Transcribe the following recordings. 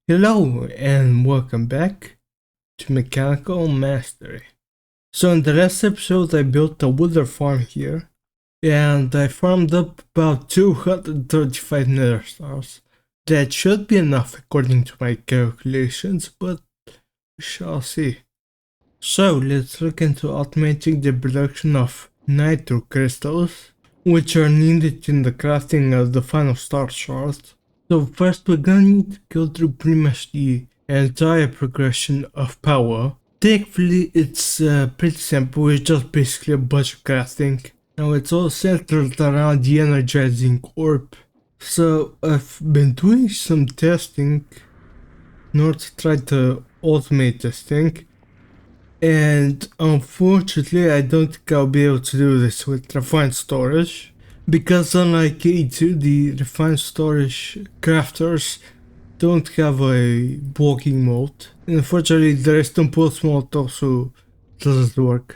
Hello and welcome back to Mechanical Mastery. So in the last episode I built a wooden farm here and I farmed up about 235 nether stars. That should be enough according to my calculations, but we shall see. So let's look into automating the production of nitro crystals, which are needed in the crafting of the final star shard. So first we're gonna need to go through pretty much the entire progression of power. Thankfully it's pretty simple, it's just basically a bunch of crafting. Now it's all centered around the energizing orb. So I've been doing some testing in order to try to automate this thing. And unfortunately I don't think I'll be able to do this with refined storage. Because unlike E2, the refined storage crafters don't have a walking mode. And unfortunately the reston pulse mode also doesn't work.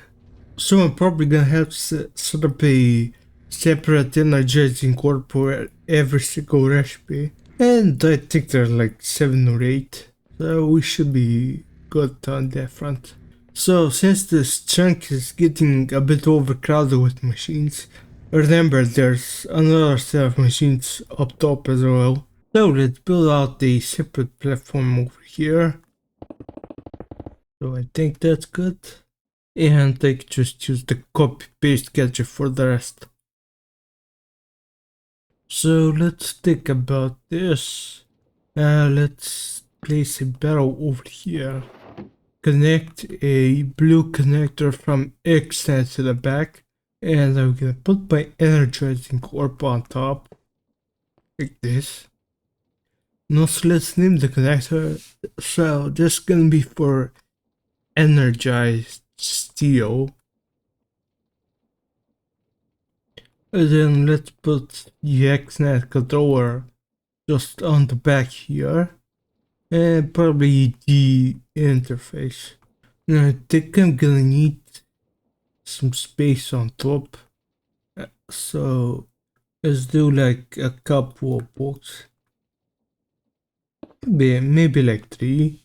So I'm probably gonna have to set up a separate energizing core for every single recipe. And I think there are like 7 or 8. So we should be good on that front. So since this chunk is getting a bit overcrowded with machines, remember there's another set of machines up top as well. So let's build out a separate platform over here. So I think that's good. And I can just use the copy paste gadget for the rest. So let's think about this. Let's place a barrel over here. Connect a blue connector from extend to the back. And I'm gonna put my energizing orb on top. Like this. Now so let's name the connector. So this is gonna be for energized steel. And then let's put the XNet controller just on the back here. And probably the interface. Now I think I'm gonna need some space on top. So let's do like a couple of blocks. Maybe like 3.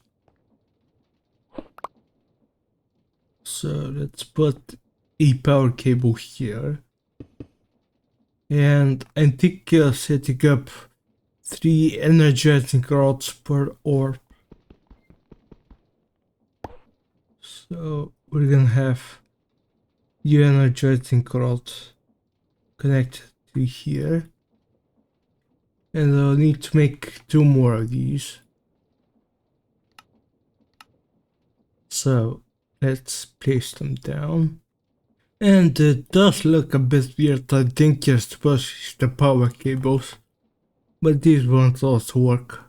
So let's put a power cable here. And I think setting up 3 energizing rods per orb. So we're gonna have the energizing rod connected to here. And I'll need to make 2 more of these. So let's place them down. And it does look a bit weird, I think you're supposed to use the power cables. But these won't also work.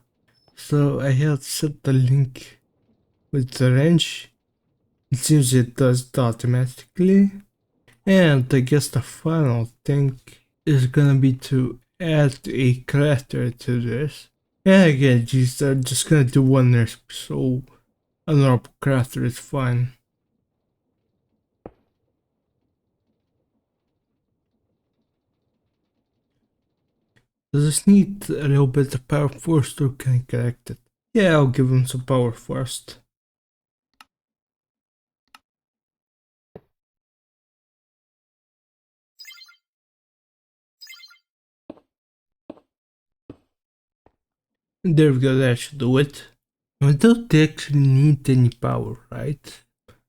So I have set the link with the wrench. It seems it does it automatically. And I guess the final thing is gonna be to add a crafter to this. And again, these are just gonna do one recipe, so a normal crafter is fine. Does this need a little bit of power first or can I connect it? Yeah, I'll give him some power first. There we go, that should do it. I don't actually need any power, right?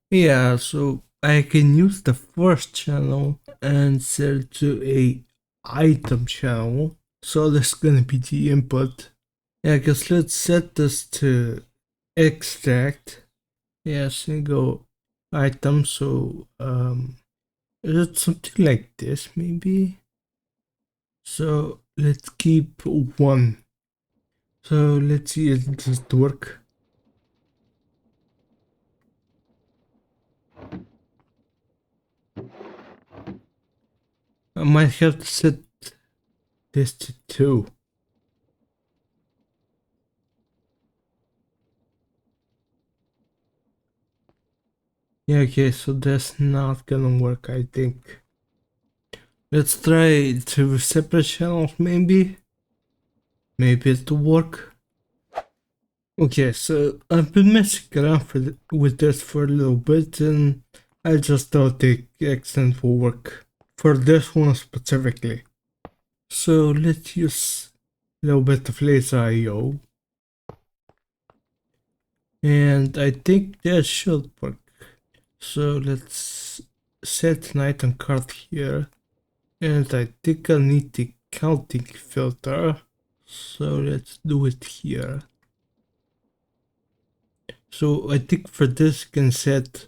Yeah, so I can use the first channel and set it to a item channel. So this is gonna be the input. Yeah, I guess let's set this to extract. Yeah, single item. So is it something like this maybe? So let's keep 1. So let's see if it does work. I might have to set this to 2. Yeah, okay, so that's not gonna work, I think. Let's try 2 separate channels, maybe? Maybe it'll work. Okay, so I've been messing around with this for a little bit, and I just thought the accent will work for this one specifically. So let's use a little bit of laser IO, and I think that should work. So let's set an item card here, and I think I need the counting filter. So let's do it here. So I think for this you can set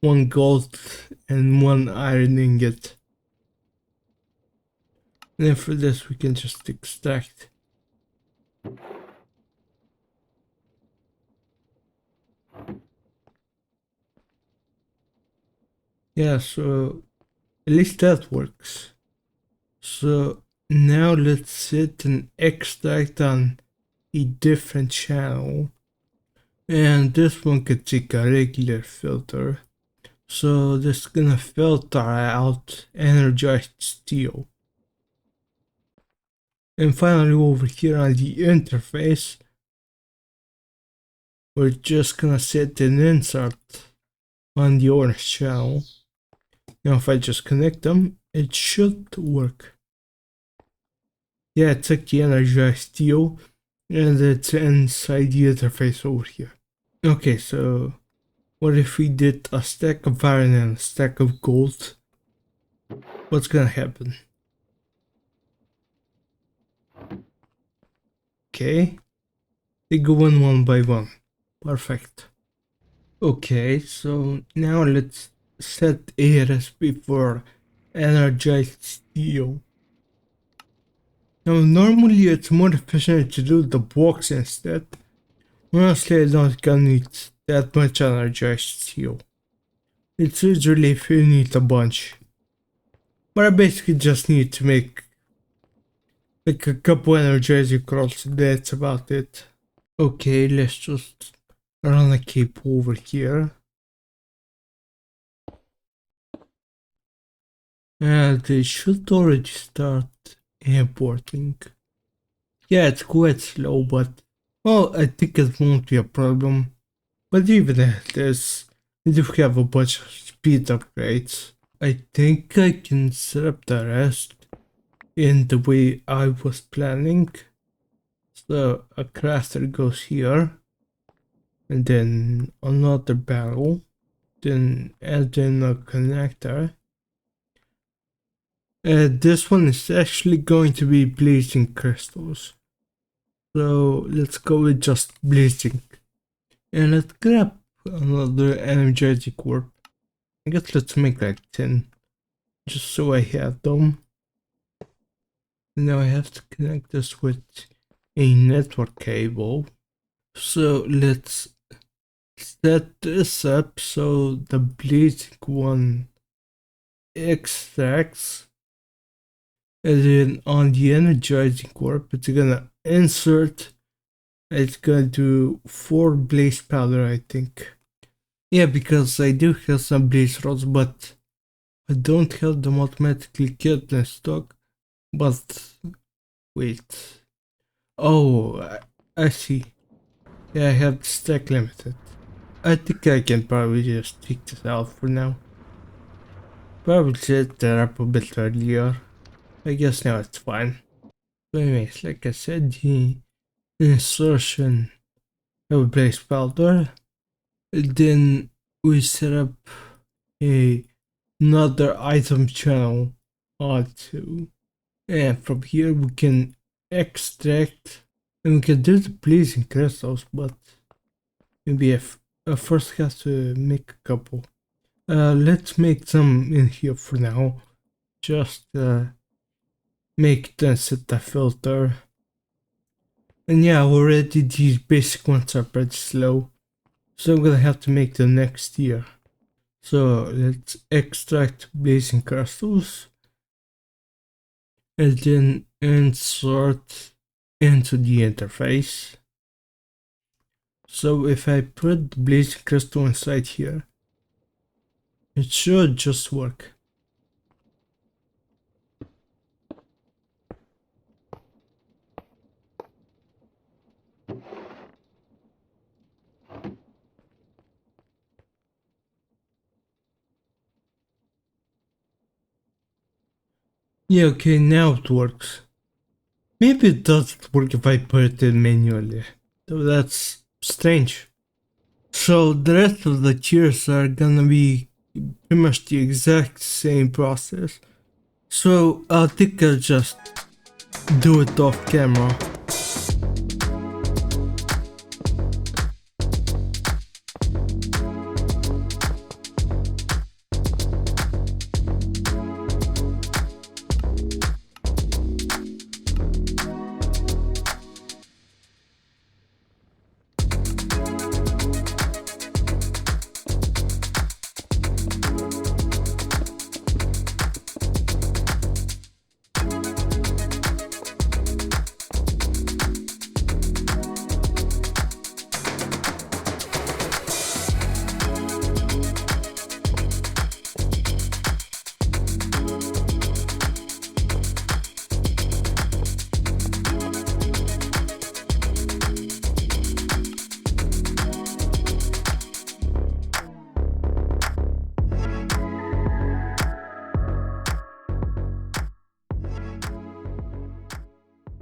1 gold and 1 iron ingot. And then for this we can just extract. Yeah, so at least that works. So now let's set an extract on a different channel. And this one could take a regular filter. So this is gonna filter out energized steel. And finally over here on the interface, we're just gonna set an insert on the orange channel. Now if I just connect them, it should work. Yeah, it took the energized steel and it's inside the interface over here. Okay, so what if we did a stack of iron and a stack of gold? What's gonna happen? Okay, they go in one by one. Perfect. Okay, so now let's set a recipe for energized steel. Now normally it's more efficient to do the blocks instead. Honestly I don't gonna need that much energized steel. It's usually if you need a bunch. But I basically just need to make like a couple energizing rolls, that's about it. Okay, let's just run a cape over here. And they should already start importing. Yeah, it's quite slow, but well, I think it won't be a problem. But even if it is, we do have a bunch of speed upgrades. I think I can set up the rest in the way I was planning. So a crafter goes here, and then another barrel, then add in a connector. This one is actually going to be blazing crystals. So let's go with just blazing. And let's grab another energetic warp. I guess let's make like 10. Just so I have them. Now I have to connect this with a network cable. So let's set this up so the blazing one extracts. And then on the energizing warp, it's gonna insert. It's gonna do 4 blaze powder, I think. Yeah, because I do have some blaze rods, but I don't have them automatically kept in stock. But wait. Oh, I see. Yeah, I have the stack limited. I think I can probably just take this out for now. Probably set that up a bit earlier. I guess now it's fine. So anyways, like I said, the insertion of blaze powder. Then we set up another item channel R2. And from here we can extract and we can do the blazing crystals, but maybe I first have to make a couple. Let's make some in here for now. Just make then set the filter. And yeah, already these basic ones are pretty slow. So I'm gonna have to make the next tier. So let's extract blazing crystals. And then insert into the interface. So if I put the blazing crystal inside here, it should just work. Yeah, okay, now it works. Maybe it doesn't work if I put it in manually. Though that's strange. So the rest of the tiers are gonna be pretty much the exact same process. So I think I'll just do it off camera.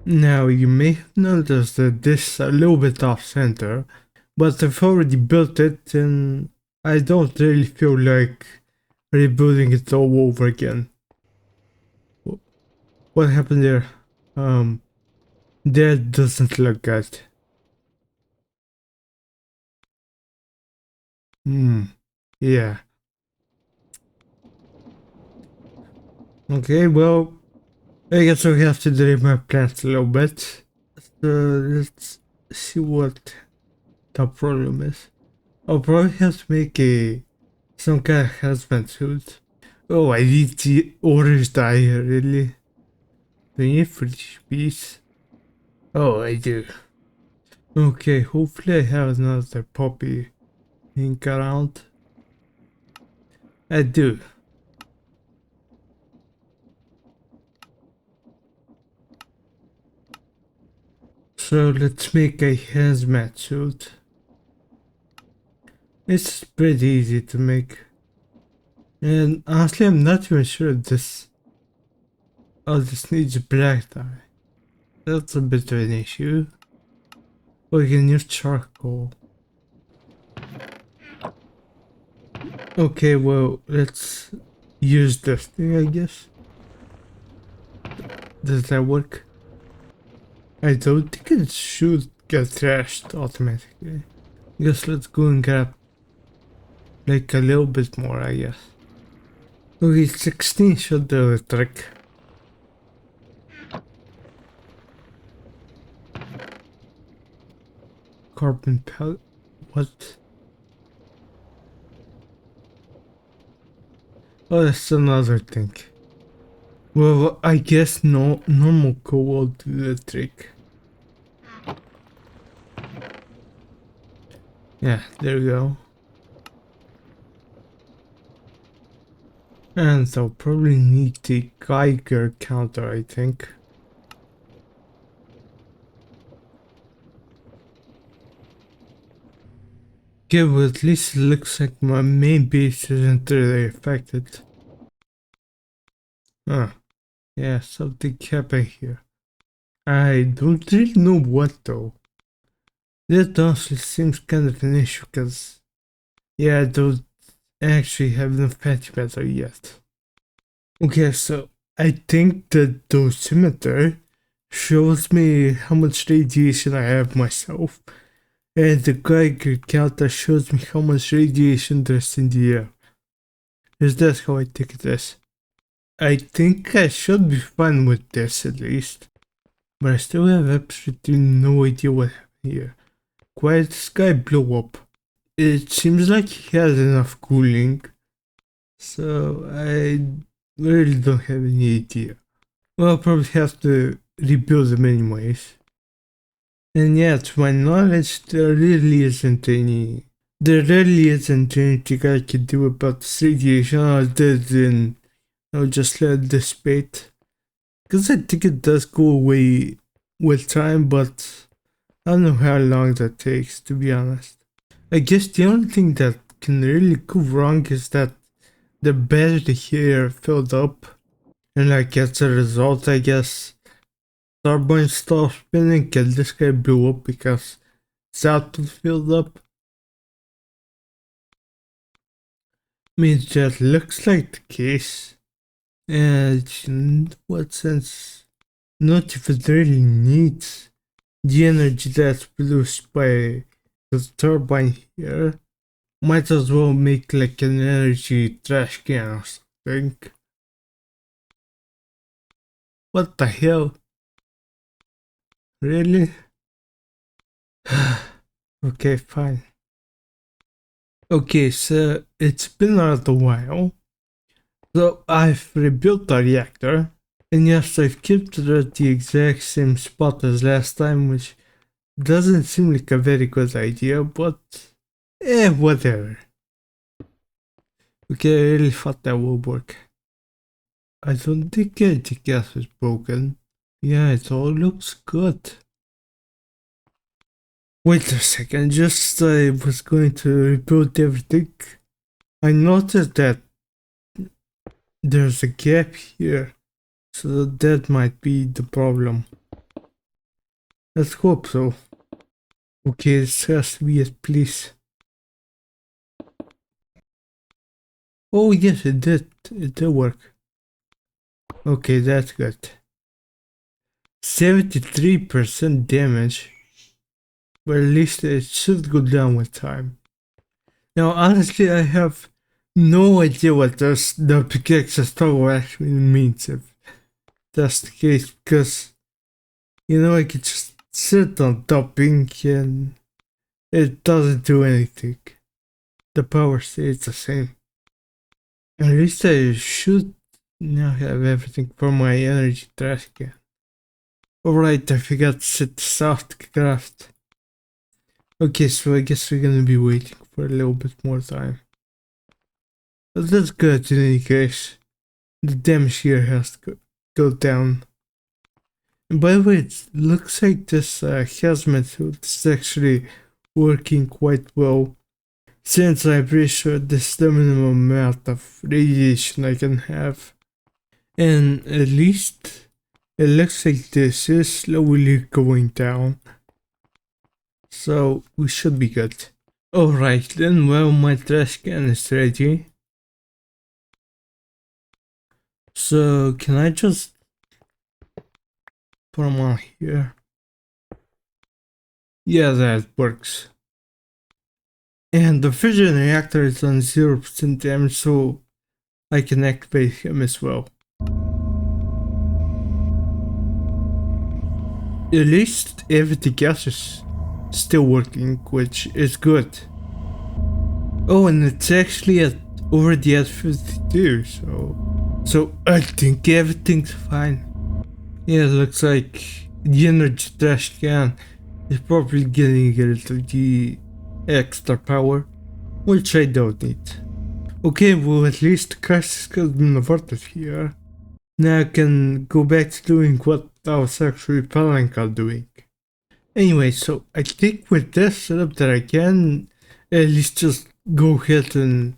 Now you may have noticed that this is a little bit off center, but I've already built it and I don't really feel like rebuilding it all over again. What happened there? That doesn't look good. Yeah. Okay, well, I guess we have to delay my plans a little bit. So let's see what the problem is. I'll probably have to make some kind of hazmat suit. Oh, I need the orange dye, really? Do you need 3 piece? Oh, I do. Okay, hopefully I have another poppy ink around. I do. So let's make a hazmat suit. It's pretty easy to make. And honestly, I'm not even sure this... Oh, this needs black dye. That's a bit of an issue. We can use charcoal. Okay, well, let's use this thing, I guess. Does that work? I don't think it should get trashed automatically. Guess let's go and grab like a little bit more, I guess. Okay, 16 should do the trick. Carbon pellet? What? Oh, that's another thing. Well, I guess no normal coal will do the trick. Yeah, there we go. And I'll probably need the Geiger counter, I think. Okay, well, at least it looks like my main base isn't really affected. Huh. Yeah, something happened here. I don't really know what though. That honestly seems kind of an issue because, yeah, I don't actually have enough patch matter yet. Okay, so I think the dosimeter shows me how much radiation I have myself, and the Geiger counter shows me how much radiation there's in the air. Is that how I think it is? I think I should be fine with this at least, but I still have absolutely no idea what happened here. Why did this guy blow up? It seems like he has enough cooling, so I really don't have any idea. Well, I'll probably have to rebuild them anyways. And yeah, to my knowledge, there really isn't anything I can do about this radiation other than I'll just let it dissipate. Because I think it does go away with time, but I don't know how long that takes, to be honest. I guess the only thing that can really go wrong is that the battery here filled up And like as a result, I guess turbine stopped spinning and this guy blew up because his output filled up. Means that looks like the case. And in what sense? Not if it really needs the energy that's produced by the turbine here. Might as well make like an energy trash can or something. What the hell? Really? Okay, fine. Okay, so it's been a little while. So I've rebuilt the reactor. And yes, I've kept it at the exact same spot as last time, which doesn't seem like a very good idea, but whatever. Okay, I really thought that would work. I don't think the gas is broken. Yeah, it all looks good. Wait a second, just I was going to rebuild everything. I noticed that there's a gap here, so that might be the problem. Let's hope so. Okay, this has to be it, please. Oh yes, it did. It did work. Okay, that's good. 73% damage. But at least it should go down with time. Now, honestly, I have no idea what the pickaxe toggle actually means if that's the case, because, you know, I could just sit on topping and it doesn't do anything. The power stays the same. At least I should now have everything for my energy trash can. Alright, I forgot to set the soft craft. Okay, so I guess we're gonna be waiting for a little bit more time. But that's good in any case. The damage here has to go down. And by the way, it looks like this hazmat suit is actually working quite well. Since I'm pretty sure this is the minimum amount of radiation I can have. And at least it looks like this is slowly going down. So we should be good. Alright then, well, my trash can is ready. So can I just put them on here? Yeah, that works. And the fission reactor is on 0% damage, so I can activate him as well. At least everything else is still working, which is good. Oh, and it's actually already at 52, so I think everything's fine. Yeah, it looks like the energy trash can is probably getting rid of the extra power, which I don't need. Okay, well, at least the crisis has been averted here. Now I can go back to doing what I was actually planning on doing. Anyway, so I think with this setup that I can at least just go ahead and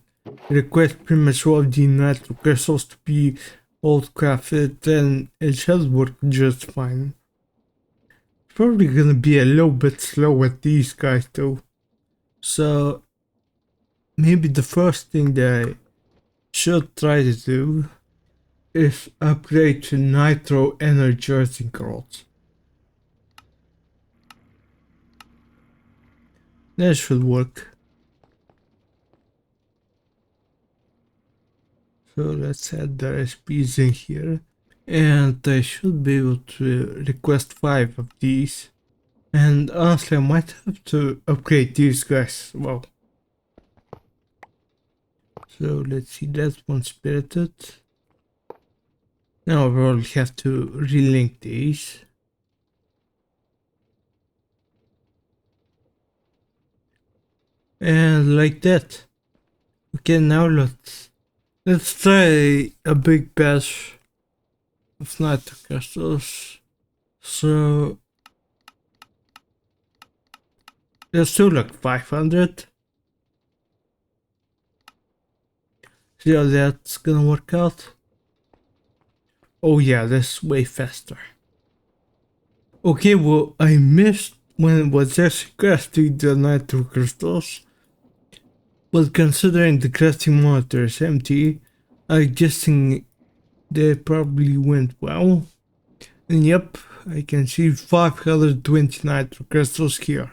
request pretty much all of the nitro crystals to be all crafted, and it should work just fine. It's probably gonna be a little bit slow with these guys though. So maybe the first thing that I should try to do is upgrade to nitro energizing rods. That should work. So let's add the recipes in here. And I should be able to request 5 of these. And honestly, I might have to upgrade these guys as well. So let's see, that one spirited. Now I probably have to relink these. And like that. Okay, now let's try a big batch of nitro crystals. So let's do like 500. See how that's gonna work out. Oh yeah, this is way faster. Okay, well, I missed when it was actually crafting the nitro crystals. But considering the crafting monitor is empty, I'm guessing they probably went well. And yep, I can see 520 nitro crystals here.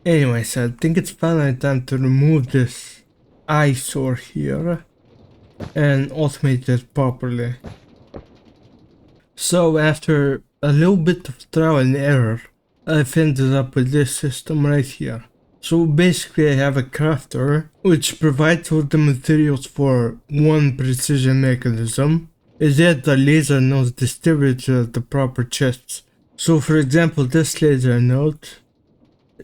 Anyways, I think it's finally time to remove this eyesore here and automate it properly. So after a little bit of trial and error, I've ended up with this system right here. So basically I have a crafter which provides all the materials for one precision mechanism. Is that the laser node distributed the proper chests. So for example, this laser node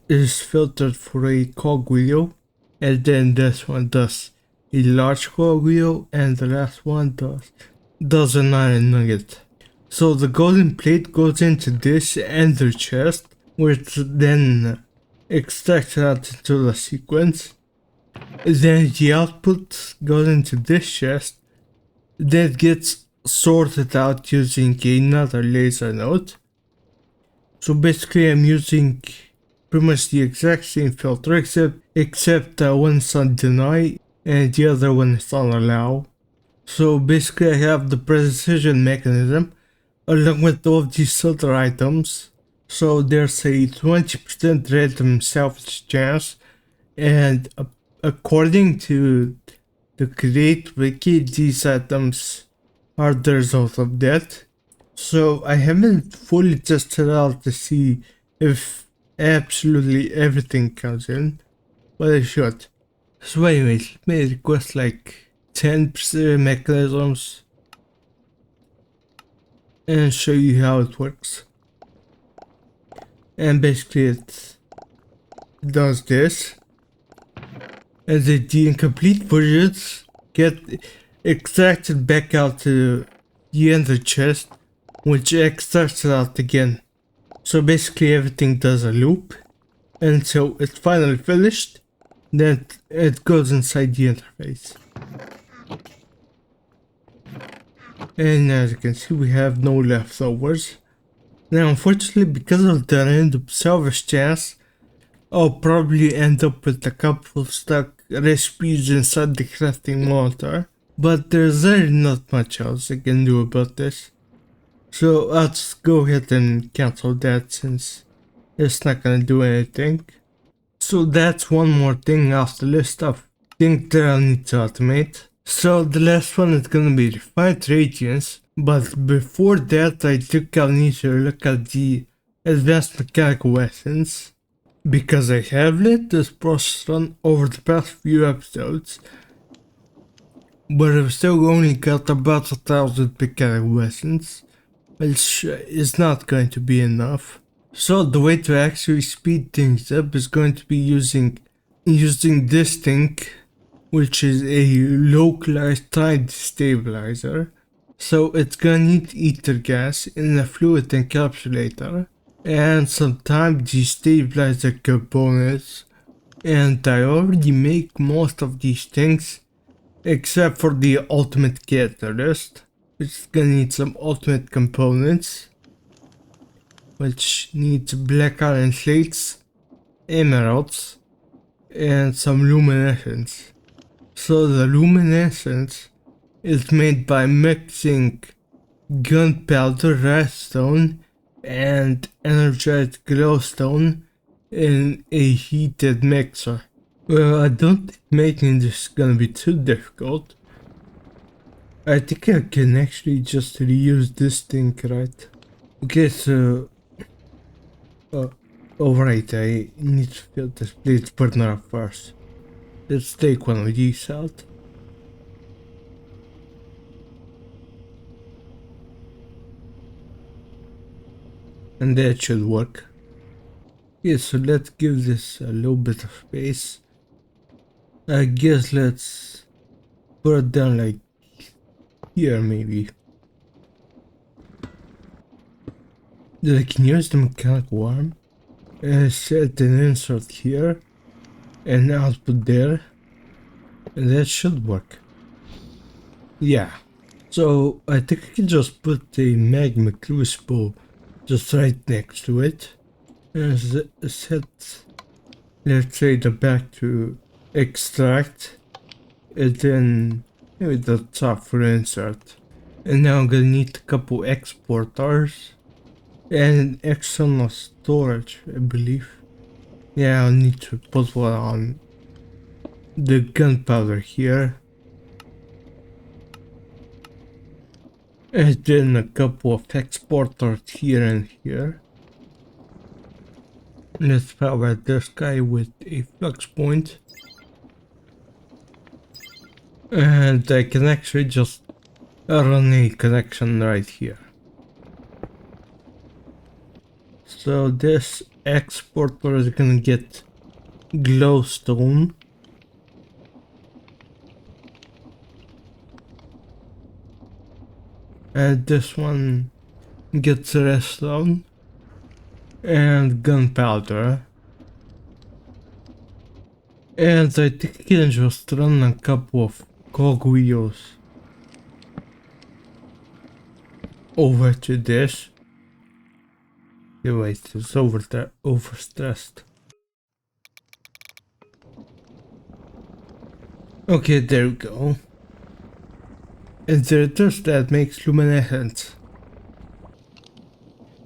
is filtered for a cogwheel, and then this one does a large cogwheel, and the last one does an iron nugget. So the golden plate goes into this ender chest, which then extracts out into the sequence. Then the output goes into this chest, that gets sorted out using another laser node. So basically I'm using pretty much the exact same filter except one is on deny and the other one is on allow. So basically I have the precision mechanism along with all of these other items. So there's a 20% random salvage chance, and according to the Create Wiki, these items are the result of that. So I haven't fully tested out to see if absolutely everything comes in, but I should. So anyways, let me request like 10% mechanisms and show you how it works. And basically it does this, and the incomplete versions get extracted back out to the ender chest, which extracts it out again. So basically everything does a loop until it's finally finished, then it goes inside the interface. And as you can see, we have no leftovers. Now unfortunately, because of the random salvage chance, I'll probably end up with a couple of stuck recipes inside the crafting monitor, but there's really not much else I can do about this. So I'll just go ahead and cancel that since it's not gonna do anything. So that's one more thing off the list of things that I'll need to automate. So the last one is gonna be refined radiance, but before that I think I'll need to look at the advanced mechanical weapons, because I have let this process run over the past few episodes, but I've still only got about 1,000 mechanical weapons, which is not going to be enough. So the way to actually speed things up is going to be using this thing, which is a localized time stabilizer. So it's gonna need ether gas in a fluid encapsulator and some time destabilizer components, and I already make most of these things except for the ultimate catalyst, which is gonna need some ultimate components, which needs black iron slates, emeralds, and some luminescence. So the luminescence is made by mixing gunpowder, redstone, and energized glowstone in a heated mixer. Well, I don't think making this is gonna be too difficult. I think I can actually just reuse this thing, right? Okay, so... alright, I need to fill this blade burner up first. Let's take one of these out. And that should work. Yeah, so let's give this a little bit of space. I guess let's put it down like here maybe. Then I can use the mechanical arm and set an insert here and output there, and that should work. Yeah, So I think I can just put the magma crucible just right next to it and set, let's say, the back to extract, and then maybe the top for insert. And now I'm gonna need a couple exporters and external storage, I believe. Yeah, I'll need to put one on the gunpowder here. And then a couple of exporters here and here. Let's power this guy with a flux point. And I can actually just run a connection right here. So this exporter is gonna get glowstone. And this one gets redstone and gunpowder. And I think I can just run a couple of cogwheels over to this. Yeah, wait, it's overstressed. Okay, there we go. And there's that makes luminescence.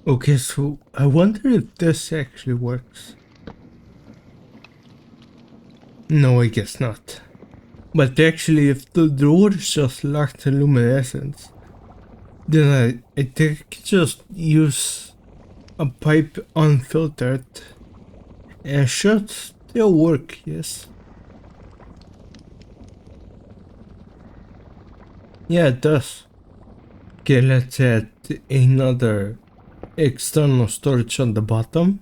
Okay, so I wonder if this actually works. No, I guess not. But actually, if the door is just locked to luminescence, then I think I can just use a pipe unfiltered and it should still work, yes. Yeah, it does. Okay, let's add another external storage on the bottom.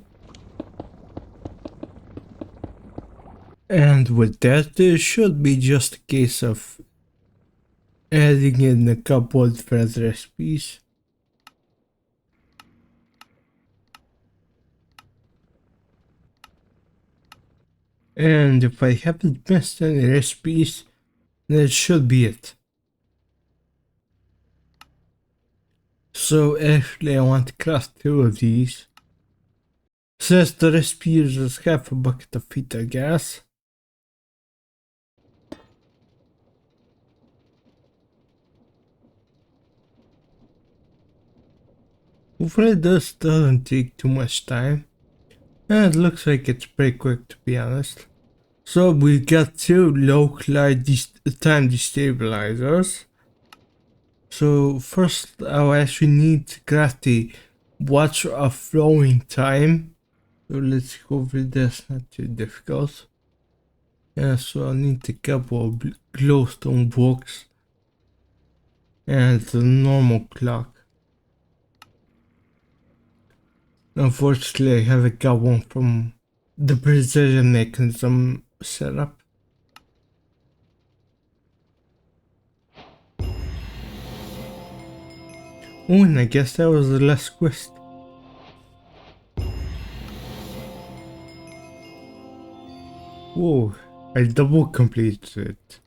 And with that, it should be just a case of adding in a couple of different recipes. And if I haven't missed any recipes, that should be it. So actually I want to craft 2 of these. Since the recipe is just half a bucket of feta gas. Hopefully this doesn't take too much time. And it looks like it's pretty quick, to be honest. So we got 2 localized time destabilizers. So first I'll actually need to craft the Watcher of Flowing Time. So let's go over this, not too difficult. Yeah, so I'll need a couple of glowstone blocks and the normal clock. Unfortunately, I haven't got one from the precision mechanism setup. Oh, and I guess that was the last quest. Whoa, I double completed it.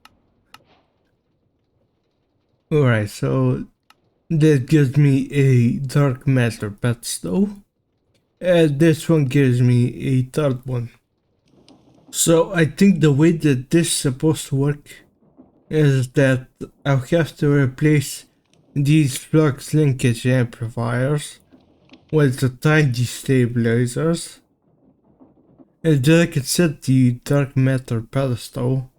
Alright, so that gives me a dark matter bedstone. And this one gives me a third one. So I think the way that this is supposed to work is that I'll have to replace these flux linkage amplifiers with the time destabilizers. And then I can set the dark matter pedestal.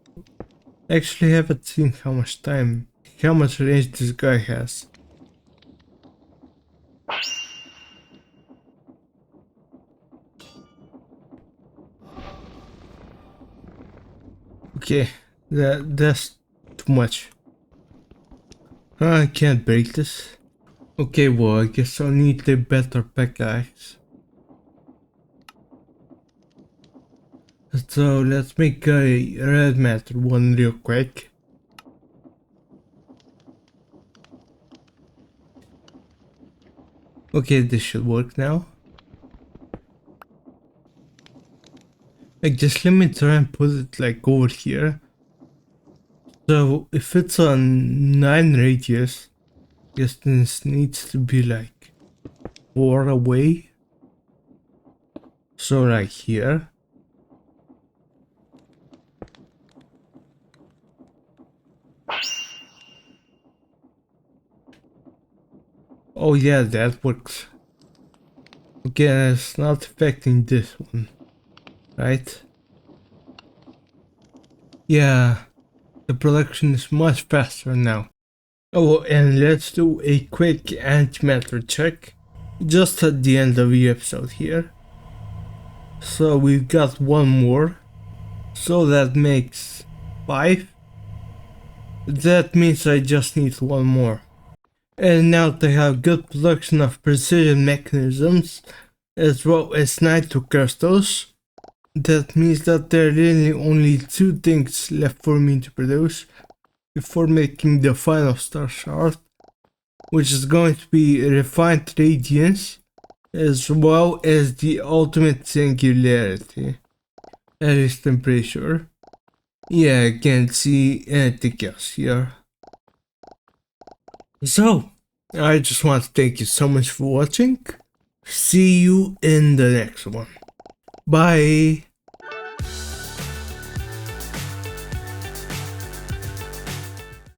Actually, I haven't seen how much range this guy has. Okay, that's too much. I can't break this. Okay, well, I guess I'll need a better pickaxe. So let's make a red matter one real quick. Okay, this should work now. Like, just let me try and put it like over here. So if it's a 9 radius, Distance needs to be like 4 away. So like here. Oh yeah, that works. Okay, it's not affecting this one, right? Yeah, the production is much faster now. Oh, and let's do a quick antimatter check, just at the end of the episode here. So we've got one more, so that makes 5. That means I just need one more. And now they have good production of precision mechanisms, as well as nitrocrystals. That means that there are really only 2 things left for me to produce before making the final star shard, which is going to be refined radiance, as well as the ultimate singularity. At least I'm pretty sure. Yeah, I can't see anything else here. So, I just want to thank you so much for watching. See you in the next one. Bye.